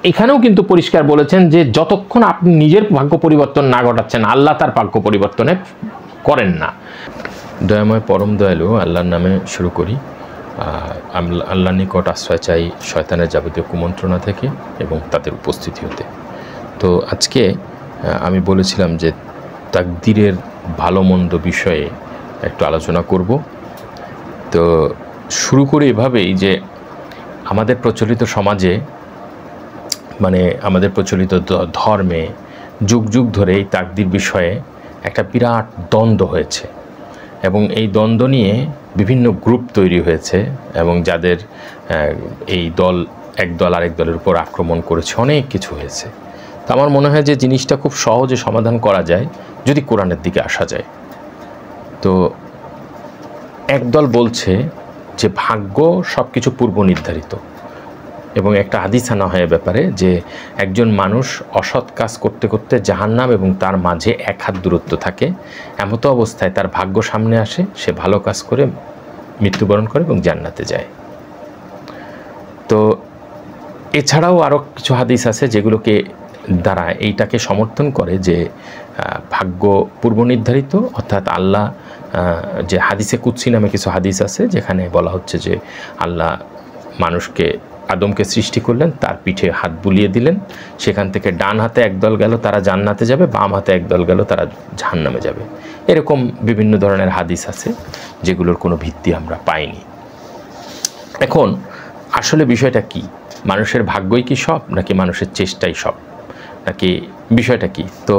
এখানেও কিন্তু পরিষ্কার বলেছেন যে যতক্ষণ আপনি নিজের ভাগ্য পরিবর্তন না ঘটাচ্ছেন আল্লাহ তার ভাগ্য পরিবর্তনে করেন না। দয়াময় পরম দয়ালু আল্লাহর নামে শুরু করি। আল্লাহর নিকট আশ্রয় চাই শয়তানের যাবতীয় কুমন্ত্রণা থেকে এবং তাদের উপস্থিতি হতে। তো আজকে আমি বলেছিলাম যে তাকদীরের ভালো মন্দ বিষয়ে একটু আলোচনা করব। তো শুরু করি এভাবেই যে আমাদের প্রচলিত সমাজে, মানে আমাদের প্রচলিত ধর্মে যুগ যুগ ধরে এই তাকদীর বিষয়ে একটা বিরাট দ্বন্দ্ব হয়েছে এবং এই দ্বন্দ্ব নিয়ে বিভিন্ন গ্রুপ তৈরি হয়েছে এবং যাদের এই দল এক দল আরেক দলের উপর আক্রমণ করেছে, অনেক কিছু হয়েছে। তো আমার মনে হয় যে জিনিসটা খুব সহজে সমাধান করা যায় যদি কোরআনের দিকে আসা যায়। তো একদল বলছে যে ভাগ্য সব কিছু পূর্ব নির্ধারিত এবং একটা হাদিস আনা হয় ব্যাপারে যে একজন মানুষ অসৎ কাজ করতে করতে জাহান্নাম এবং তার মাঝে এক হাত দূরত্ব থাকে, এমতো অবস্থায় তার ভাগ্য সামনে আসে, সে ভালো কাজ করে মৃত্যুবরণ করে এবং জান্নাতে যায়। তো এছাড়াও আরও কিছু হাদিস আছে যেগুলোকে দ্বারা এইটাকে সমর্থন করে যে ভাগ্য পূর্ব নির্ধারিত, অর্থাৎ আল্লাহ যে হাদিসে কুদসি নামে কিছু হাদিস আছে যেখানে বলা হচ্ছে যে আল্লাহ মানুষকে আদমকে সৃষ্টি করলেন, তার পিঠে হাত বুলিয়ে দিলেন, সেখান থেকে ডান হাতে একদল গেল তারা জান্নাতে যাবে, বাম হাতে একদল গেল তারা জাহান্নামে যাবে। এরকম বিভিন্ন ধরনের হাদিস আছে যেগুলোর কোনো ভিত্তি আমরা পাইনি। এখন আসলে বিষয়টা কি? মানুষের ভাগ্যই কি সব, নাকি মানুষের চেষ্টাই সব, নাকি বিষয়টা কি? তো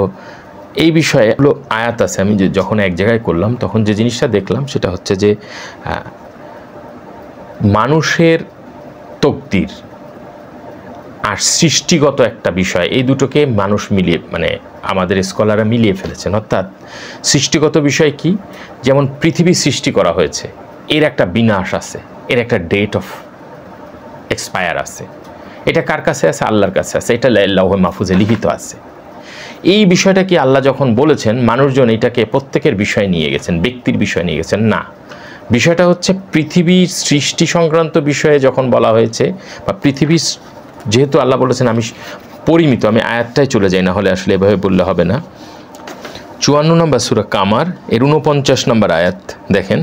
এই বিষয়ে আয়াত আছে। আমি যখন এক জায়গায় করলাম তখন যে জিনিসটা দেখলাম সেটা হচ্ছে যে মানুষের তকদির আর সৃষ্টিগত একটা বিষয়, এই দুটোকে মানুষ মিলিয়ে, মানে আমাদের স্কলাররা মিলিয়ে ফেলেছেন। অর্থাৎ সৃষ্টিগত বিষয় কি? যেমন পৃথিবী সৃষ্টি করা হয়েছে, এর একটা বিনাশ আছে, এর একটা ডেট অফ এক্সপায়ার আছে। এটা কার কাছে আছে? আল্লাহর কাছে আছে। এটা লাউহে মাহফুজে লিখিত আছে। এই বিষয়টা কি আল্লাহ যখন বলেছেন মানুষজন এটাকে প্রত্যেকের বিষয় নিয়ে গেছেন, ব্যক্তির বিষয় নিয়ে গেছেন? না, বিষয়টা হচ্ছে পৃথিবীর সৃষ্টি সংক্রান্ত বিষয়ে যখন বলা হয়েছে, বা পৃথিবীর যেহেতু আল্লাহ বলেছেন আমি পরিমিত, আমি আয়াতটাই চলে যাই, না হলে আসলে এভাবে বললে হবে না। 54 নম্বর সূরা কামার এর 49 নম্বর আয়াত দেখেন।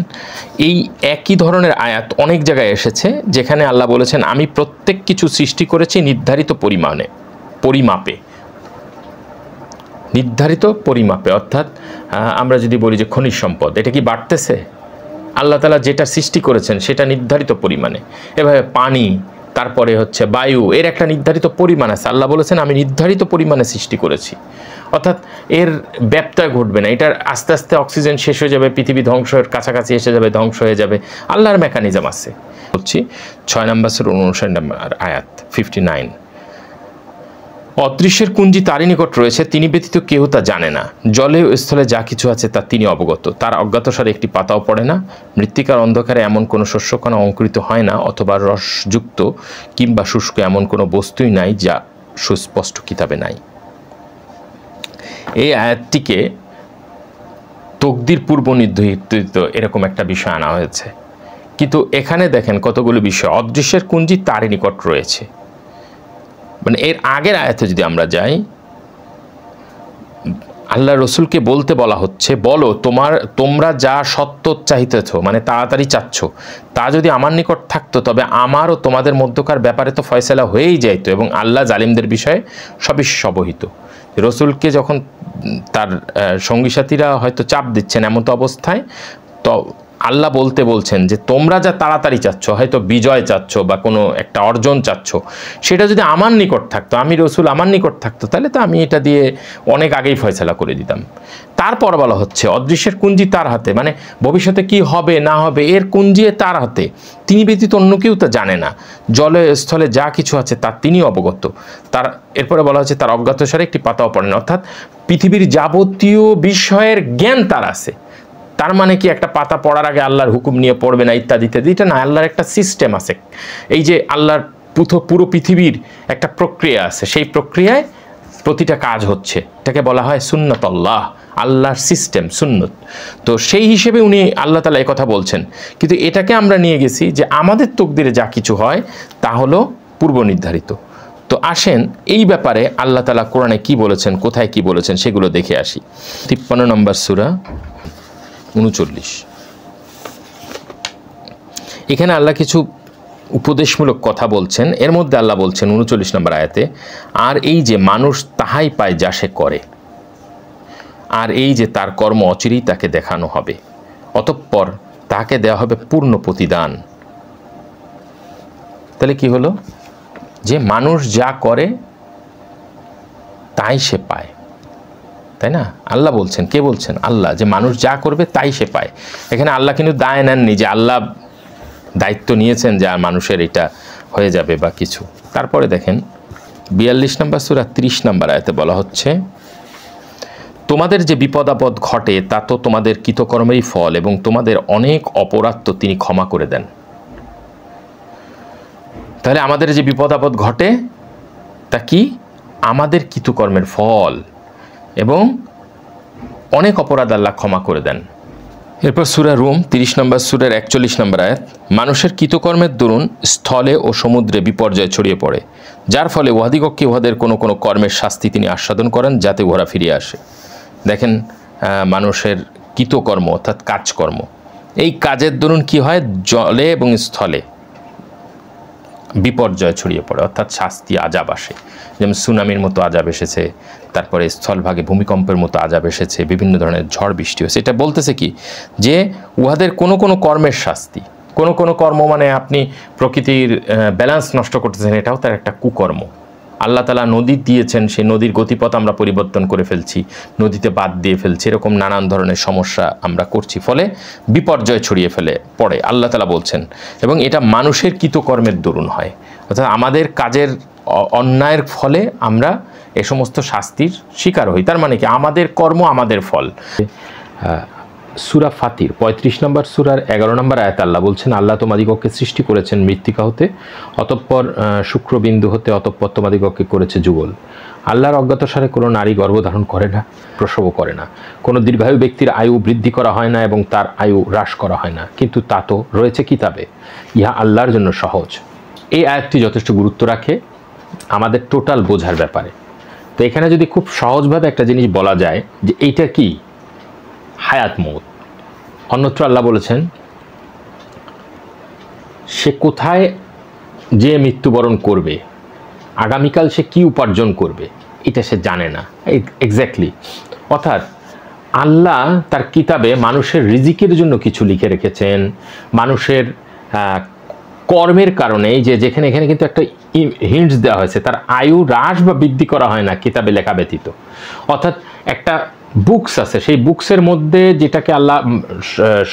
এই একই ধরনের আয়াত অনেক জায়গায় এসেছে যেখানে আল্লাহ বলেছেন আমি প্রত্যেক কিছু সৃষ্টি করেছি নির্ধারিত পরিমাপে, নির্ধারিত পরিমাপে। অর্থাৎ আমরা যদি বলি যে খনিজ সম্পদ, এটা কি বাড়তেছে? আল্লাহ তাআলা যেটা সৃষ্টি করেছেন সেটা নির্ধারিত পরিমাণে। এভাবে পানি, তারপরে হচ্ছে বায়ু, এর একটা নির্ধারিত পরিমাণ আছে। আল্লাহ বলেছেন আমি নির্ধারিত পরিমাণে সৃষ্টি করেছি, অর্থাৎ এর ব্যত্যয় ঘটবে না। এটার আস্তে আস্তে অক্সিজেন শেষ হয়ে যাবে, পৃথিবী ধ্বংসের কাছাকাছি এসে যাবে, ধ্বংস হয়ে যাবে। আল্লাহর মেকানিজম আছে। বলছি 6 নম্বর সূরা 59 নম্বর আয়াত 59। অদৃশ্যের কুঞ্জি তারই নিকট রয়েছে, তিনি ব্যতীত কেউ তা জানে না। জলে ও স্থলে যা কিছু আছে তা তিনি অবগত। তার অজ্ঞাতসারে একটি পাতাও পড়ে না। মৃত্তিকার অন্ধকারে এমন কোনো শস্যকণা অঙ্কুরিত হয় না, অথবা রসযুক্ত কিংবা শুষ্ক এমন কোনো বস্তুই নাই যা সুস্পষ্ট কিতাবে নাই। এই আয়াতটিকে তকদির পূর্ব নির্ধারিত এরকম একটা বিষয় আনা হয়েছে, কিন্তু এখানে দেখেন কতগুলো বিষয়। অদৃশ্যের কুঞ্জি তারই নিকট রয়েছে, মানে এর আগের আয়াতে যদি আমরা যাই, আল্লাহ রসুলকে বলতে বলা হচ্ছে বলো তোমরা যা সত্য চাইতেছ, মানে তাড়াতাড়ি চাচ্ছ, তা যদি আমার নিকট থাকতো তবে আমার ও তোমাদের মধ্যকার ব্যাপারে তো ফয়সালা হয়েই যাইতো এবং আল্লাহ জালিমদের বিষয়ে সবিশেষ অবহিত। রসুলকে যখন তার সঙ্গী সাথীরা হয়তো চাপ দিচ্ছেন এমত অবস্থায়, তো আল্লাহ বলছেন যে তোমরা যা তাড়াতাড়ি চাচ্ছ, হয়তো বিজয় চাচ্ছ বা কোনো একটা অর্জন চাচ্ছ, সেটা যদি আমার নিকট থাকতো, আমি রসুল আমার নিকট থাকতো, তাহলে তো আমি এটা দিয়ে অনেক আগেই ফয়সালা করে দিতাম। তারপর বলা হচ্ছে অদৃশ্যের কুঞ্জি তার হাতে, মানে ভবিষ্যতে কি হবে না হবে এর কুঞ্জি তার হাতে, তিনি ব্যতীত অন্য কেউ তা জানে না। জলে স্থলে যা কিছু আছে তা তিনি অবগত। এরপরে বলা হচ্ছে তার অজ্ঞাতসারে একটি পাতাও পড়ে না, অর্থাৎ পৃথিবীর যাবতীয় বিষয়ের জ্ঞান তার আছে। তার মানে কি একটা পাতা পড়ার আগে আল্লাহর হুকুম নিয়ে পড়বে না ইত্যাদি ইত্যাদি, এটা না। আল্লাহর একটা সিস্টেম আছে। এই যে আল্লাহর পুরো পৃথিবীর একটা প্রক্রিয়া আছে, সেই প্রক্রিয়ায় প্রতিটা কাজ হচ্ছে, এটাকে বলা হয় সুন্নাতুল্লাহ, আল্লাহর সিস্টেম, সুন্নত। তো সেই হিসেবে উনি আল্লাহ তাআলা এই কথা বলছেন, কিন্তু এটাকে আমরা নিয়ে গেছি যে আমাদের তকদিরে যা কিছু হয় তা হলো পূর্ব নির্ধারিত। তো আসেন এই ব্যাপারে আল্লাহ তাআলা কোরআনে কি বলেছেন, কোথায় কি বলেছেন সেগুলো দেখে আসি। 53 নম্বর সূরা 39। এখানে আল্লাহ কিছু উপদেশমূলক কথা বলছেন। এর মধ্যে আল্লাহ বলছেন 39 নম্বর আয়াতে, আর এই যে মানুষ তাহাই পায় যা সে করে, আর এই যে তার কর্ম অচিরেই তাকে দেখানো হবে, অতঃপর তাকে দেওয়া হবে পূর্ণ প্রতিদান। তাহলে কি হলো, যে মানুষ যা করে তাই সে পায়, তাই না? আল্লাহ বলছেন, কে বলছেন? আল্লাহ, যে মানুষ যা করবে তাই সে পায়। এখানে আল্লাহ কিন্তু দায় নেননি যে আল্লাহ দায়িত্ব নিয়েছেন যে মানুষের এটা হয়ে যাবে বা কিছু। তারপরে দেখেন 42 নম্বর সূরা 30 নম্বর আয়াতে বলা হচ্ছে, তোমাদের যে বিপদ আপদ ঘটে তা তো তোমাদের কৃতকর্মেরই ফল, এবং তোমাদের অনেক অপরাধ তো তিনি ক্ষমা করে দেন। তাহলে আমাদের যে বিপদ আপদ ঘটে তা কি? আমাদের কৃতকর্মের ফল, এবং অনেক অপরাধ আল্লাহ ক্ষমা করে দেন। এরপর সূরা রুম 30 নম্বর সূরার 41 নম্বর আয়াত, মানুষের কৃতকর্মের দরুন স্থলে ও সমুদ্রে বিপর্যয় ছড়িয়ে পড়ে, যার ফলে উহাদিগকে উহাদের কোনো কোনো কর্মের শাস্তি তিনি আস্বাদন করেন, যাতে উহারা ফিরিয়ে আসে। দেখেন মানুষের কৃতকর্ম অর্থাৎ কাজকর্ম, এই কাজের দরুন কি হয়? জলে এবং স্থলে বিপর্যয় ছড়িয়ে পড়ে, অর্থাৎ শাস্তি, আযাব আসে। যেমন সুনামির মতো আযাব এসেছে, তারপরে স্থলভাগে ভূমিকম্পের মতো আযাব এসেছে, বিভিন্ন ধরনের ঝড় বৃষ্টি হয়েছে। এটা বলতেছে কি, যে উহাদের কোনো কোনো কর্মের শাস্তি, কোনো কোনো কর্ম মানে আপনি প্রকৃতির ব্যালেন্স নষ্ট করতেছেন, এটাও তার একটা কুকর্ম। আল্লাহ তাআলা নদী দিয়েছেন, সেই নদীর গতিপথ আমরা পরিবর্তন করে ফেলছি, নদীতে বাদ দিয়ে ফেলছি, এরকম নানান ধরনের সমস্যা আমরা করছি, ফলে বিপর্যয় ছড়িয়ে পড়ে আল্লাহ তাআলা বলছেন। এবং এটা মানুষের কৃতকর্মের দরুন হয়, অর্থাৎ আমাদের কাজের অন্যায়ের ফলে আমরা এ সমস্ত শাস্তির শিকার হই। তার মানে কি, আমাদের কর্ম আমাদের ফল। সূরা ফাতির 35 নম্বর সূরার 11 নম্বর আয়াতে আল্লাহ বলছেন, আল্লাহ তোমাদিগকে সৃষ্টি করেছেন মৃত্তিকা হতে, অতঃপর শুক্রবিন্দু হতে, অতঃপর তোমাদিগকে করেছে যুগল। আল্লাহর অজ্ঞাতসারে কোনো নারী গর্ভধারণ করে না, প্রসবও করে না। কোনো দীর্ঘায়ু ব্যক্তির আয়ু বৃদ্ধি করা হয় না এবং তার আয়ু হ্রাস করা হয় না, কিন্তু তা তো রয়েছে কিতাবে, ইহা আল্লাহর জন্য সহজ। এই আয়াতটি যথেষ্ট গুরুত্ব রাখে আমাদের টোটাল বোঝার ব্যাপারে। তো এখানে যদি খুব সহজভাবে একটা জিনিস বলা যায় যে এইটা কি, হায়াত মউত। অন্যত্র আল্লাহ বলেছেন, সে কোথায় যে মৃত্যুবরণ করবে, আগামীকাল সে কি উপার্জন করবে, এটা সে জানে না এক্স্যাক্টলি। অর্থাৎ আল্লাহ তার কিতাবে মানুষের রিজিকের জন্য কিছু লিখে রেখেছেন, মানুষের কর্মের কারণে, যে যেখানে এখানে কিন্তু একটা হিন্টস দেওয়া হয়েছে, তার আয়ু হ্রাস বা বৃদ্ধি করা হয় না কিতাবে লেখা ব্যতীত। অর্থাৎ একটা বুকস আছে, সেই বুকসের মধ্যে যেটাকে আল্লাহ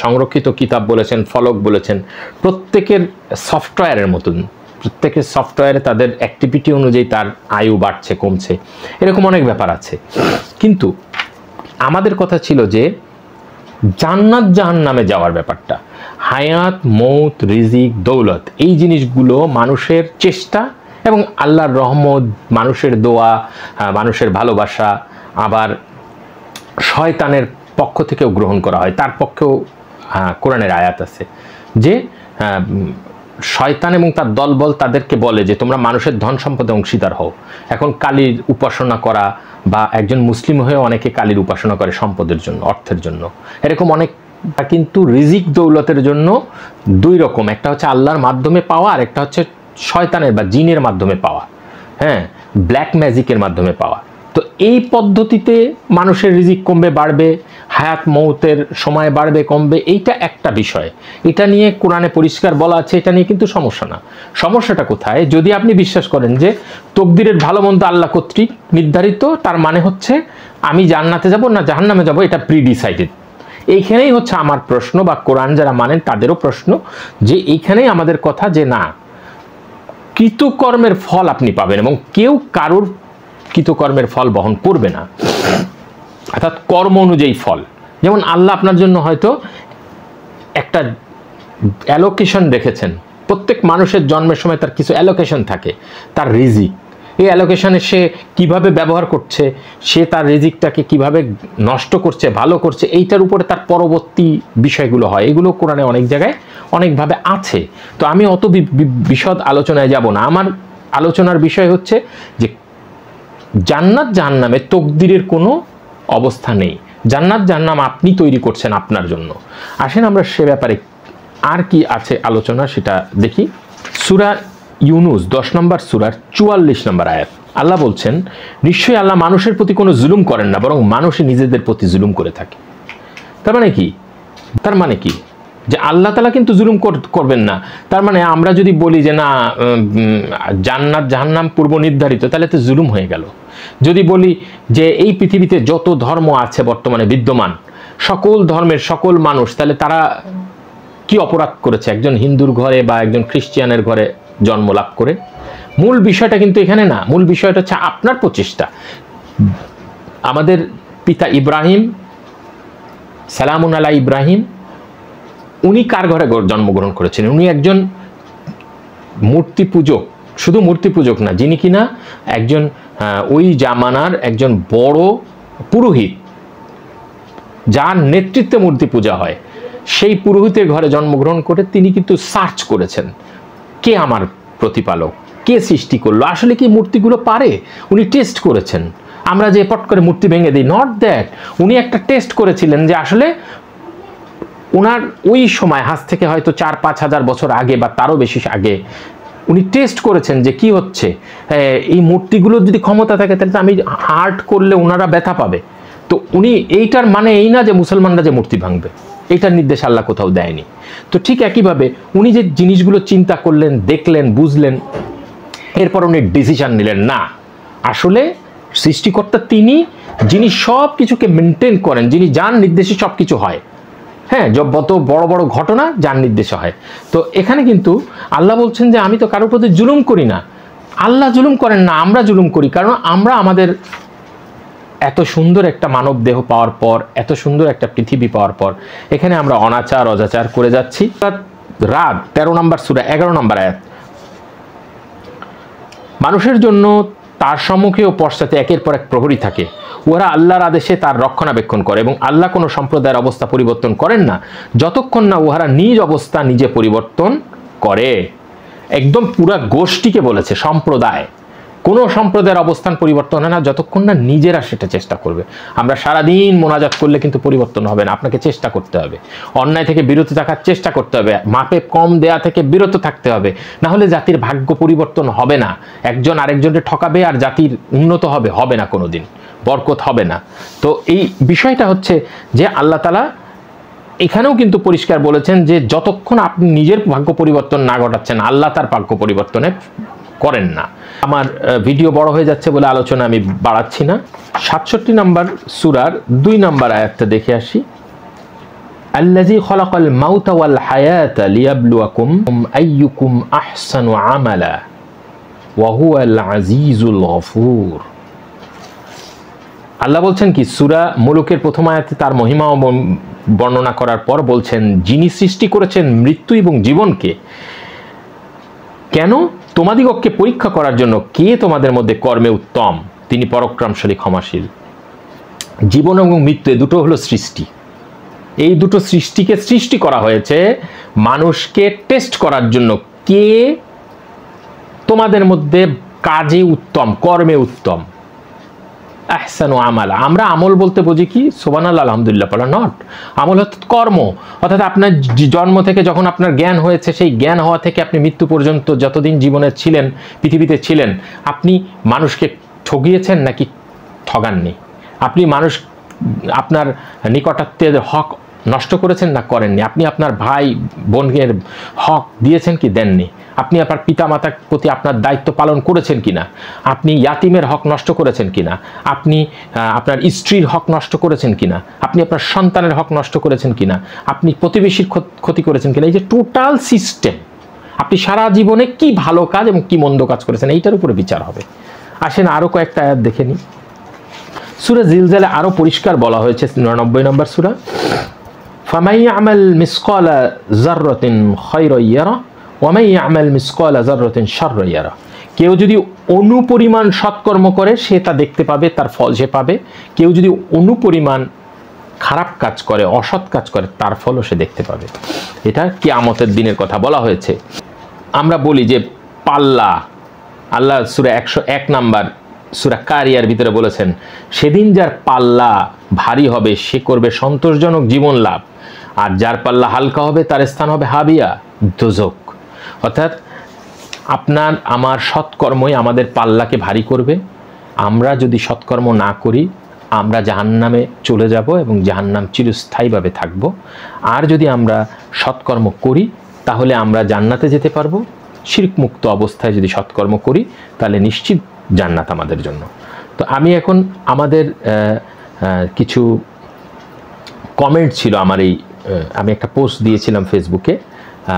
সংরক্ষিত কিতাব বলেছেন, ফলক বলেছেন, প্রত্যেকের সফটওয়্যারের মতন, প্রত্যেকের সফটওয়্যারে তাদের অ্যাক্টিভিটি অনুযায়ী তার আয়ু বাড়ছে কমছে, এরকম অনেক ব্যাপার আছে। কিন্তু আমাদের কথা ছিল যে জান্নাত জাহান্নামে যাওয়ার ব্যাপারটা, হায়াত মৌত রিজিক দৌলত, এই জিনিসগুলো মানুষের চেষ্টা এবং আল্লাহর রহমত, মানুষের দোয়া, মানুষের ভালোবাসা, আবার শয়তানের পক্ষ থেকেও গ্রহণ করা হয়। তার পক্ষেও কোরআনের আয়াত আছে যে শয়তান এবং তার দলবল তাদেরকে বলে যে তোমরা মানুষের ধন সম্পদে অংশীদার হও। এখন কালীর উপাসনা করা, বা একজন মুসলিম হয়ে অনেকে কালীর উপাসনা করে সম্পদের জন্য, অর্থের জন্য, এরকম অনেক। কিন্তু রিজিক দৌলতের জন্য দুই রকম, একটা হচ্ছে আল্লাহর মাধ্যমে পাওয়া, আর একটা হচ্ছে শয়তানের বা জিনের মাধ্যমে পাওয়া, হ্যাঁ, ব্ল্যাক ম্যাজিকের মাধ্যমে পাওয়া। তো এই পদ্ধতিতে মানুষের রিজিক কমবে বাড়বে, হায়াত মৌতের সময় বাড়বে কমবে, এইটা একটা বিষয়। এটা নিয়ে কোরআনে পরিষ্কার বলা আছে, এটা নিয়ে কিন্তু সমস্যা না। সমস্যাটা কোথায়? যদি আপনি বিশ্বাস করেন যে তকদিরের ভালো মন্দ আল্লাহ কর্তৃক নির্ধারিত, তার মানে হচ্ছে আমি জান্নাতে যাব না জাহান্নামে যাব, এটা প্রিডিসাইডেড। এইখানেই হচ্ছে আমার প্রশ্ন, বা কোরআন যারা মানেন তাদেরও প্রশ্ন, যে এইখানেই আমাদের কথা যে না, কৃতকর্মের ফল আপনি পাবেন, এবং কেউ কারোর কৃতকর্মের ফল বহন করবে না, অর্থাৎ কর্ম অনুযায়ী ফল। যেমন আল্লাহ আপনার জন্য হয়তো একটা অ্যালোকেশন রেখেছেন, প্রত্যেক মানুষের জন্মের সময় তার কিছু অ্যালোকেশন থাকে, তার রিজিক। এই অ্যালোকেশনে সে কিভাবে ব্যবহার করছে, সে তার রিজিকটাকে কিভাবে নষ্ট করছে, ভালো করছে, এইটার উপরে তার পরবর্তী বিষয়গুলো হয়। এগুলো কোরআনে অনেক জায়গায় অনেকভাবে আছে। তো আমি অত বিশদ আলোচনায় যাব না। আমার আলোচনার বিষয় হচ্ছে যে জান্নাত জাহান্নামে তকদিরের কোনো অবস্থা নেই। জান্নাত জাহান্নাম আপনি তৈরি করছেন আপনার জন্য। আসেন আমরা সে ব্যাপারে আর কি আছে আলোচনা সেটা দেখি। সূরা ইউনুস 10 নম্বর সূরার 44 নম্বর আয়াত। আল্লাহ বলছেন, নিশ্চয়ই আল্লাহ মানুষের প্রতি কোনো জুলুম করেন না, বরং মানুষই নিজেদের প্রতি জুলুম করে থাকে। তার মানে কি? তার মানে কি যে আল্লাহ তাআলা কিন্তু জুলুম করবেন না। তার মানে আমরা যদি বলি যে না জান্নাত জাহান্নাম পূর্ব নির্ধারিত, তাহলে তো জুলুম হয়ে গেল। যদি বলি যে এই পৃথিবীতে যত ধর্ম আছে বর্তমানে বিদ্যমান, সকল ধর্মের সকল মানুষ, তাহলে তারা কি অপরাধ করেছে একজন হিন্দুর ঘরে বা একজন খ্রিস্টিয়ানের ঘরে জন্ম লাভ করে? মূল বিষয়টা কিন্তু এখানে না। মূল বিষয়টা হচ্ছে আপনার প্রচেষ্টা। আমাদের পিতা ইব্রাহিম, সালামুন আলা ইব্রাহিম, উনি কার ঘরে জন্মগ্রহণ করেছিলেন? উনি একজন মূর্তি পূজক। শুধু মূর্তি পূজক না, যিনি কিনা একজন ওই জামানার একজন বড় পুরোহিত, যার নেতৃত্বে মূর্তি পূজা হয়, সেই পুরোহিতের ঘরে জন্মগ্রহণ করে তিনি কিন্তু সার্চ করেছেন, কে আমার প্রতিপালক, কে সৃষ্টি করলো, আসলে কি মূর্তিগুলো পারে। উনি টেস্ট করেছেন। আমরা যে পট করে মূর্তি ভেঙে দিই, নট দ্যাট। উনি একটা টেস্ট করেছিলেন যে আসলে ওনার ওই সময় আজ থেকে হয়তো 4-5 হাজার বছর আগে বা তারও বেশি আগে উনি টেস্ট করেছেন যে কি হচ্ছে, এই মূর্তিগুলোর যদি ক্ষমতা থাকে তাহলে তো আমি আর্ট করলে ওনারা ব্যথা পাবে। তো উনি এইটার মানে এই না যে মুসলমানরা যে মূর্তি ভাঙবে, এইটার নির্দেশ আল্লাহ কোথাও দেয়নি। তো ঠিক একইভাবে উনি যে জিনিসগুলো চিন্তা করলেন, দেখলেন, বুঝলেন, এরপর উনি ডিসিশন নিলেন, না আসলে সৃষ্টিকর্তা তিনি, যিনি সব কিছুকে মেনটেন করেন, যিনি যার নির্দেশে সব কিছু হয়। হ্যাঁ, যত বড় বড় ঘটনা যার নির্দেশে হয়। তো এখানে কিন্তু আল্লাহ বলছেন যে আমি তো কারোর প্রতি জুলুম করি না। আল্লাহ জুলুম করেন না, আমরা জুলুম করি। কারণ আমরা আমাদের এত সুন্দর একটা মানব দেহ পাওয়ার পর, এত সুন্দর একটা পৃথিবী পাওয়ার পর এখানে আমরা অনাচার অজাচার করে যাচ্ছি। রাত 13 নম্বর সূরা 11 নম্বর আয়াত। মানুষের জন্য তার সম্মুখে ও পশ্চাতে একের পর এক প্রহরী থাকে, ওরা আল্লাহর আদেশে তার রক্ষণাবেক্ষণ করে, এবং আল্লাহ কোনো সম্প্রদায়ের অবস্থা পরিবর্তন করেন না যতক্ষণ না উহারা নিজ অবস্থা নিজে পরিবর্তন করে। একদম পুরা গোষ্ঠীকে বলেছে, সম্প্রদায়। কোনো সম্প্রদায়ের অবস্থান পরিবর্তন হয় না যতক্ষণ না নিজেরা সেটা চেষ্টা করবে। আমরা সারাদিন মোনাজাত করলে কিন্তু পরিবর্তন হবে না, আপনাকে চেষ্টা করতে হবে, অন্যায় থেকে বিরত থাকার চেষ্টা করতে হবে, মাপে কম দেয়া থেকে বিরত থাকতে হবে। না হলে জাতির ভাগ্য পরিবর্তন হবে না। একজন আরেকজনকে ঠকাবে আর জাতির উন্নত হবে না, কোনোদিন বরকত হবে না। তো এই বিষয়টা হচ্ছে যে আল্লাহ তাআলা এখানেও কিন্তু পরিষ্কার বলেছেন যে যতক্ষণ আপনি নিজের ভাগ্য পরিবর্তন না ঘটাচ্ছেন, আল্লাহ তার ভাগ্য পরিবর্তনে করেন না। আমার ভিডিও বড় হয়ে যাচ্ছে বলে আলোচনা আমি বাড়াচ্ছি না। 67 নম্বর সূরার 2 নম্বর আয়াতটা দেখে আসি। আল্লাযী খালাকাল মাউতা ওয়াল হায়াতা লিয়াবলুয়াকুম আইয়ুকুম আহসানু আমালা ওয়া হুয়াল আজিজুল গফুর। আল্লাহ বলছেন কি, সূরা মুলুকের প্রথম আয়াতে তার মহিমা বর্ণনা করার পর বলছেন, যিনি সৃষ্টি করেছেন মৃত্যু এবং জীবনকে, কেন? তোমাদিগকে পরীক্ষা করার জন্য কে তোমাদের মধ্যে কর্মে উত্তম, তিনি পরাক্রমশালী ক্ষমাশীল। জীবন এবং মৃত্যু এই দুটো হলো সৃষ্টি। এই দুটো সৃষ্টিকে সৃষ্টি করা হয়েছে মানুষকে টেস্ট করার জন্য, কে তোমাদের মধ্যে কাজে উত্তম, কর্মে উত্তম। আহসানু আমালা, আমরা আমল বলতে বুঝি কি? সুবহানাল্লাহ, আলহামদুলিল্লাহ পড়া নট। আমল অর্থাৎ কর্ম, অর্থাৎ আপনার জন্ম থেকে যখন আপনার জ্ঞান হয়েছে, সেই জ্ঞান হওয়া থেকে আপনি মৃত্যু পর্যন্ত যতদিন জীবনে ছিলেন, পৃথিবীতে ছিলেন, আপনি মানুষকে ঠকিয়েছেন নাকি ঠগাননি? আপনি আপনার নিকটাত্মীয়দের হক নষ্ট করেছেন না করেননি? আপনি আপনার ভাই বোনের হক দিয়েছেন কি দেননি? আপনি আপনার পিতামাতার প্রতি আপনার দায়িত্ব পালন করেছেন কিনা? আপনি ইয়াতিমের হক নষ্ট করেছেন কিনা? আপনি আপনার স্ত্রীর হক নষ্ট করেছেন কিনা? আপনি আপনার সন্তানের হক নষ্ট করেছেন কিনা? আপনি প্রতিবেশীর ক্ষতি করেছেন কিনা? এই যে টোটাল সিস্টেম, আপনি সারা জীবনে কি ভালো কাজ এবং কি মন্দ কাজ করেছেন, এইটার উপরে বিচার হবে। আসেন আরও কয়েকটা আয়াত দেখে নিই। সূরা জিলজালে আরও পরিষ্কার বলা হয়েছে, 99 নম্বর সূরা, ফামান ইয়ামাল মিসকালা যাররাতিন খায়রান ইয়ারা ওয়া মান ইয়ামাল মিসকালা যাররাতিন শাররান ইয়ারা। কেউ যদি অনুপরিমাণ সৎকর্ম করে সে তা দেখতে পাবে, তার ফল সে পাবে। কেউ যদি অনুপরিমাণ খারাপ কাজ করে, অসৎ কাজ করে, তার ফলও সে দেখতে পাবে। এটা কিয়ামতের দিনের কথা বলা হয়েছে। আমরা বলি যে পাল্লা, আল্লাহ সূরা 101 নাম্বার সূরা কারিয়ার ভিতরে বলেছেন, সেদিন যার পাল্লা ভারী হবে সে করবে সন্তোষজনক জীবন লাভ, আর যার পাল্লা হালকা হবে তার স্থান হবে হাবিয়া, দোজক। অর্থাৎ আপনার আমার সৎকর্মই আমাদের পাল্লাকে ভারী করবে। আমরা যদি সৎকর্ম না করি আমরা জাহান্নামে চলে যাব এবং জাহান্নাম চিরস্থায়ীভাবে থাকব। আর যদি আমরা সৎকর্ম করি তাহলে আমরা জান্নাতে যেতে পারবো। শিরক মুক্ত অবস্থায় যদি সৎকর্ম করি তাহলে নিশ্চিত জান্নাত আমাদের জন্য। তো আমি এখন আমাদের কিছু কমেন্ট ছিল আমার এই, আমি একটা পোস্ট দিয়েছিলাম ফেসবুকে,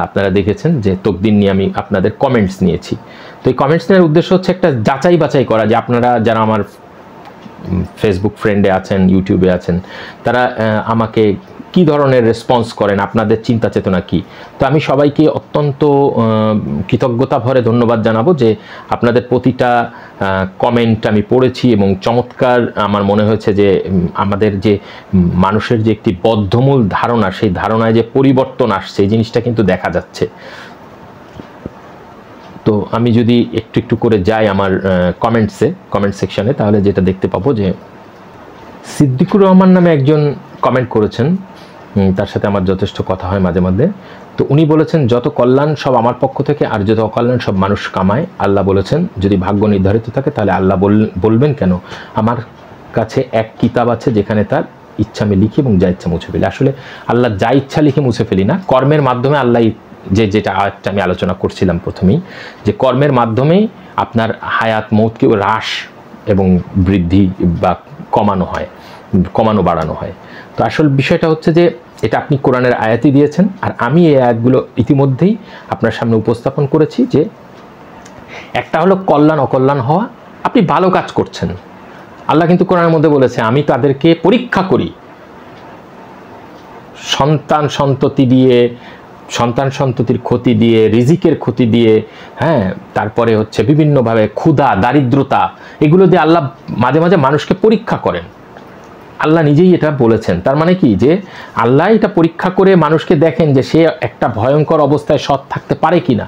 আপনারা দেখেছেন যে তকদির নিয়ে আমি আপনাদের কমেন্টস নিয়েছি। তো এই কমেন্টস নেওয়ার উদ্দেশ্য হচ্ছে একটা যাচাই বাছাই করা যে আপনারা যারা আমার ফেসবুক ফ্রেন্ডে আছেন, ইউটিউবে আছেন, তারা আমাকে কি ধরনের রেসপন্স করেন, আপনাদের চিন্তা চেতনা কি। তো আমি সবাইকে অত্যন্ত কৃতজ্ঞতা ভরে ধন্যবাদ জানাবো যে আপনাদের প্রতিটা কমেন্ট আমি পড়েছি এবং চমৎকার আমার মনে হয়েছে যে আমাদের যে মানুষের যে একটি বদ্ধমূল ধারণা, সেই ধারণায় যে পরিবর্তন আসছে এই জিনিসটা কিন্তু দেখা যাচ্ছে। তো আমি যদি একটু একটু করে যাই আমার কমেন্ট সেকশনে, তাহলে যেটা দেখতে পাবো যে সিদ্দিকুর রহমান নামে একজন কমেন্ট করেছেন, তার সাথে আমার যথেষ্ট কথা হয় মাঝে মধ্যে। তো উনি বলেছেন, যত কল্যাণ সব আমার পক্ষ থেকে, আর যত অকল্যাণ সব মানুষ কামায়। আল্লাহ বলেছেন যদি ভাগ্য নির্ধারিত থাকে তাহলে আল্লাহ বলবেন কেন, আমার কাছে এক কিতাব আছে যেখানে তার ইচ্ছা আমি লিখি এবং যা ইচ্ছা মুছে ফেলি। আসলে আল্লাহ যা ইচ্ছা লিখে মুছে ফেলি না, কর্মের মাধ্যমে আল্লাহ যেটা আরেকটা আমি আলোচনা করছিলাম প্রথমেই, যে কর্মের মাধ্যমেই আপনার হায়াত মৌতকে হ্রাস এবং বৃদ্ধি বা কমানো বাড়ানো হয়। তো আসল বিষয়টা হচ্ছে যে এটা আপনি কোরআনের আয়াতই দিয়েছেন, আর আমি এই আয়াতগুলো ইতিমধ্যেই আপনার সামনে উপস্থাপন করেছি। যে একটা হলো কল্যাণ অকল্যাণ হওয়া, আপনি ভালো কাজ করছেন, আল্লাহ কিন্তু কোরআনের মধ্যে বলেছে আমি তাদেরকে পরীক্ষা করি সন্তান সন্ততির ক্ষতি দিয়ে, রিজিকের ক্ষতি দিয়ে, হ্যাঁ, তারপরে হচ্ছে বিভিন্নভাবে ক্ষুধা, দারিদ্রতা, এগুলো দিয়ে আল্লাহ মাঝে মাঝে মানুষকে পরীক্ষা করেন। আল্লাহ নিজেই এটা বলেছেন। তার মানে কি, যে আল্লাহ এটা পরীক্ষা করে মানুষকে দেখেন যে সে একটা ভয়ঙ্কর অবস্থায় সৎ থাকতে পারে কিনা।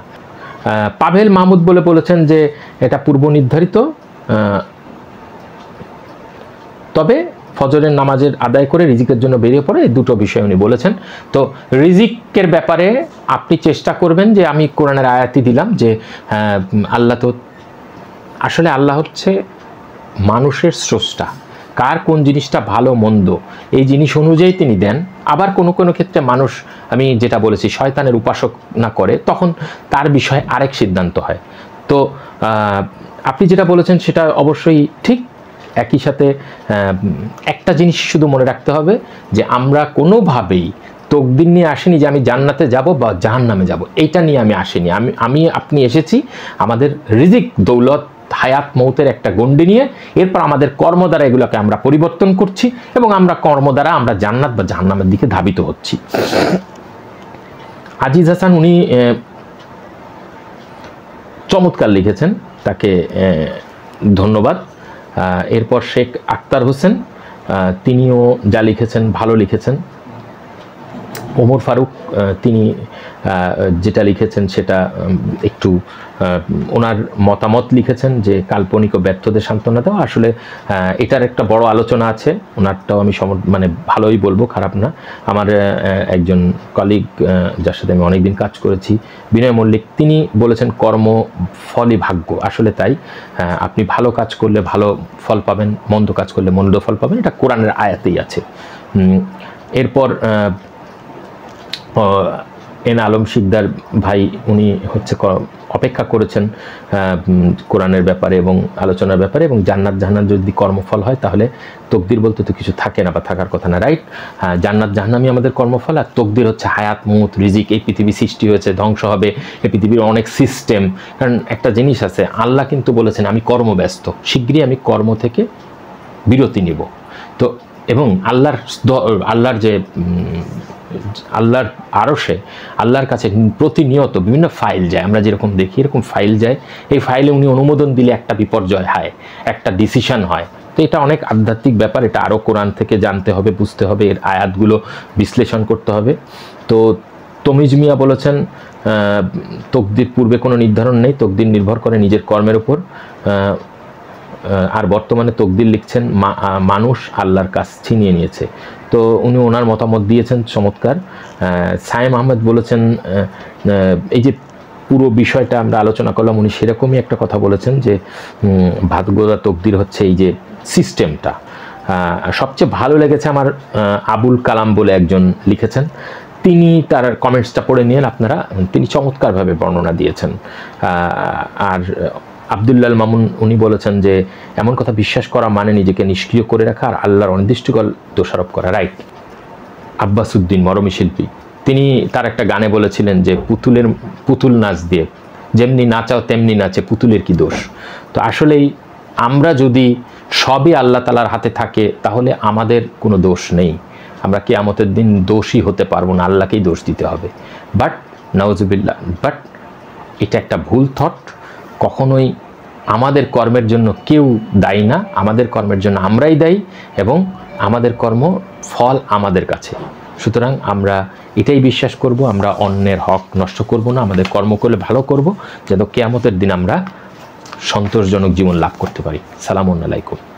পাভেল মাহমুদ বলেছেন যে এটা পূর্ব নির্ধারিত, তবে ফজরের নামাজের আদায় করে রিজিকের জন্য বেরিয়ে পড়ে, এই দুটো বিষয় উনি বলেছেন। তো রিজিকের ব্যাপারে আপনি চেষ্টা করবেন, যে আমি কোরআনের আয়াতই দিলাম যে আল্লাহ তো আসলে আল্লাহ হচ্ছে মানুষের স্রষ্টা, কার কোন জিনিসটা ভালো মন্দ এই জিনিস অনুযায়ী তিনি দেন। আবার কোনো কোনো ক্ষেত্রে মানুষ, আমি যেটা বলেছি, শয়তানের উপাসনা করে, তখন তার বিষয়ে আরেক সিদ্ধান্ত হয়। তো আপনি যেটা বলেছেন সেটা অবশ্যই ঠিক। একই সাথে একটা জিনিস শুধু মনে রাখতে হবে যে আমরা কোনোভাবেই তকদির নিয়ে আসিনি যে আমি জান্নাতে যাব বা জাহান্নামে যাব, এইটা নিয়ে আমি আসিনি। আপনি এসেছি আমাদের রিজিক, দৌলত, হায়াত মৌতের একটা গণ্ডি নিয়ে। এরপর আমাদের কর্ম দ্বারা এগুলোকে আমরা পরিবর্তন করছি এবং আমরা কর্ম দ্বারা আমরা জান্নাত বা জাহান্নামের দিকে ধাবিত হচ্ছি। আজিজ হাসান উনি চমৎকার লিখেছেন, তাকে ধন্যবাদ। এরপর শেখ আক্তার হোসেন, তিনিও যা লিখেছেন ভালো লিখেছেন। ওমর ফারুক, তিনি যেটা লিখেছেন সেটা একটু ওনার মতামত লিখেছেন যে কাল্পনিক ও ব্যর্থদের সান্ত্বনা দেওয়া। আসলে এটার একটা বড় আলোচনা আছে, ওনারটাও আমি মানে ভালোই বলবো, খারাপ না। আমার একজন কলিগ যার সাথে আমি অনেকদিন কাজ করেছি, বিনয় মল্লিক, তিনি বলেছেন কর্ম ফলই ভাগ্য। আসলে তাই, আপনি ভালো কাজ করলে ভালো ফল পাবেন, মন্দ কাজ করলে মন্দ ফল পাবেন, এটা কোরআনের আয়াতেই আছে। এরপর এন আলম শিকদার ভাই, উনি হচ্ছে অপেক্ষা করেছেন কোরআনের ব্যাপারে এবং আলোচনার ব্যাপারে, এবং জান্নাত জাহান্নাম যদি কর্মফল হয় তাহলে তকদির বলতে তো কিছু থাকে না বা থাকার কথা না, রাইট? জান্নাত জাহান্নামই আমাদের কর্মফল, আর তকদির হচ্ছে হায়াত মৌত রিজিক। এই পৃথিবী সৃষ্টি হয়েছে, ধ্বংস হবে, এই পৃথিবীর অনেক সিস্টেম। কারণ একটা জিনিস আছে, আল্লাহ কিন্তু বলেছেন আমি কর্মব্যস্ত, শীঘ্রই আমি কর্ম থেকে বিরতি নিব। তো এবং আল্লাহর যে আল্লাহর আরশে, আল্লাহর কাছে প্রতিনিয়ত বিভিন্ন ফাইল যায়, আমরা যেরকম দেখি এরকম ফাইল যায়। এই ফাইলে উনি অনুমোদন দিলে একটা বিপর্যয় হয়, একটা ডিসিশন হয়। তো এটা অনেক আধ্যাত্মিক ব্যাপার, এটা আরও কোরআন থেকে জানতে হবে, বুঝতে হবে, এর আয়াতগুলো বিশ্লেষণ করতে হবে। তো তমিজ মিয়া বলেছেন তকদির পূর্বে কোনো নির্ধারণ নেই, তকদির নির্ভর করে নিজের কর্মের উপর, আর বর্তমানে তকদির লিখছেন মানুষ আল্লাহর কাছ ছিনিয়ে নিয়েছে। তো উনি ওনার মতামত দিয়েছেন চমৎকার। সায়েম আহমেদ বলেছেন এই যে পুরো বিষয়টা আমরা আলোচনা করলাম, উনি সেরকমই একটা কথা বলেছেন যে ভাগ্যদা তকদির হচ্ছে এই যে সিস্টেমটা। সবচেয়ে ভালো লেগেছে আমার আবুল কালাম বলে একজন লিখেছেন, তিনি তার কমেন্টসটা পড়ে নিয়েন আপনারা, তিনি চমৎকারভাবে বর্ণনা দিয়েছেন। আর আবদুল্লাল মামুন উনি বলেছেন যে এমন কথা বিশ্বাস করা মানে নিজেকে নিষ্ক্রিয় করে রাখা আর আল্লাহর অনির্দিষ্টকাল দোষারোপ করা। রাইট। আব্বাস উদ্দিন মরমী শিল্পী, তিনি তার একটা গানে বলেছিলেন যে পুতুল নাচ দিয়ে যেমনি নাচাও তেমনি নাচে, পুতুলের কি দোষ। তো আসলেই আমরা যদি সবই আল্লাহ তাআলার হাতে থাকে তাহলে আমাদের কোনো দোষ নেই, আমরা কিয়ামতের দিন দোষী হতে পারবো না, আল্লাহকেই দোষ দিতে হবে। বাট নাউজুবিল্লাহ, বাট এটা একটা ভুল থট। কখনোই আমাদের কর্মের জন্য কেউ দায়ী না, আমাদের কর্মের জন্য আমরাই দায়ী এবং আমাদের কর্ম ফল আমাদের কাছে। সুতরাং আমরা এটাই বিশ্বাস করব, আমরা অন্যের হক নষ্ট করব না, আমাদের কর্ম করলে ভালো করব, যেন কিয়ামতের দিন আমরা সন্তোষজনক জীবন লাভ করতে পারি। সালামুন আলাইকুম।